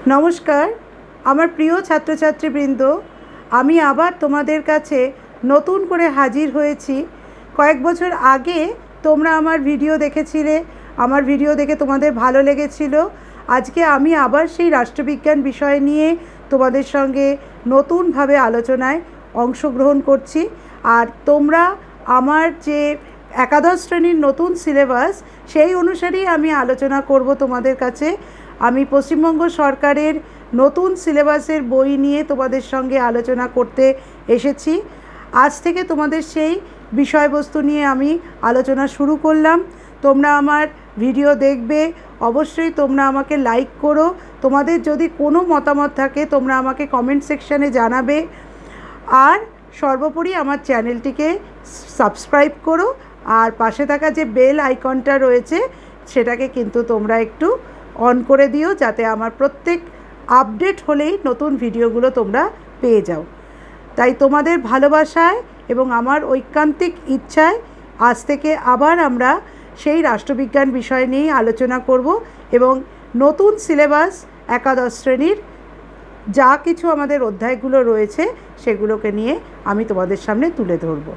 নমস্কার আমার প্রিয় ছাত্রছাত্রীবৃন্দ, আমি আবার তোমাদের কাছে নতুন করে হাজির হয়েছি। কয়েক বছর আগে তোমরা আমার ভিডিও দেখেছিলে, আমার ভিডিও দেখে তোমাদের ভালো লেগেছিল। আজকে আমি আবার সেই রাষ্ট্রবিজ্ঞান বিষয় নিয়ে তোমাদের সঙ্গে নতুনভাবে আলোচনায় অংশগ্রহণ করছি। আর তোমরা আমার যে একাদশ শ্রেণীর নতুন সিলেবাস, সেই অনুসারেই আমি আলোচনা করব তোমাদের কাছে। আমি পশ্চিমবঙ্গ সরকারের নতুন সিলেবাসের বই নিয়ে তোমাদের সঙ্গে আলোচনা করতে এসেছি। আজ থেকে তোমাদের সেই বিষয়বস্তু নিয়ে আমি আলোচনা শুরু করলাম। তোমরা আমার ভিডিও দেখবে, অবশ্যই তোমরা আমাকে লাইক করো। তোমাদের যদি কোনো মতামত থাকে তোমরা আমাকে কমেন্ট সেকশানে জানাবে। আর সর্বোপরি আমার চ্যানেলটিকে সাবস্ক্রাইব করো, আর পাশে থাকা যে বেল আইকনটা রয়েছে সেটাকে কিন্তু তোমরা একটু অন করে দিও, যাতে আমার প্রত্যেক আপডেট হলেই নতুন ভিডিওগুলো তোমরা পেয়ে যাও। তাই তোমাদের ভালোবাসায় এবং আমার ঐকান্তিক ইচ্ছায় আজ থেকে আবার আমরা সেই রাষ্ট্রবিজ্ঞান বিষয় নিয়েই আলোচনা করব এবং নতুন সিলেবাস একাদশ শ্রেণীর যা কিছু আমাদের অধ্যায়গুলো রয়েছে সেগুলোকে নিয়ে আমি তোমাদের সামনে তুলে ধরব।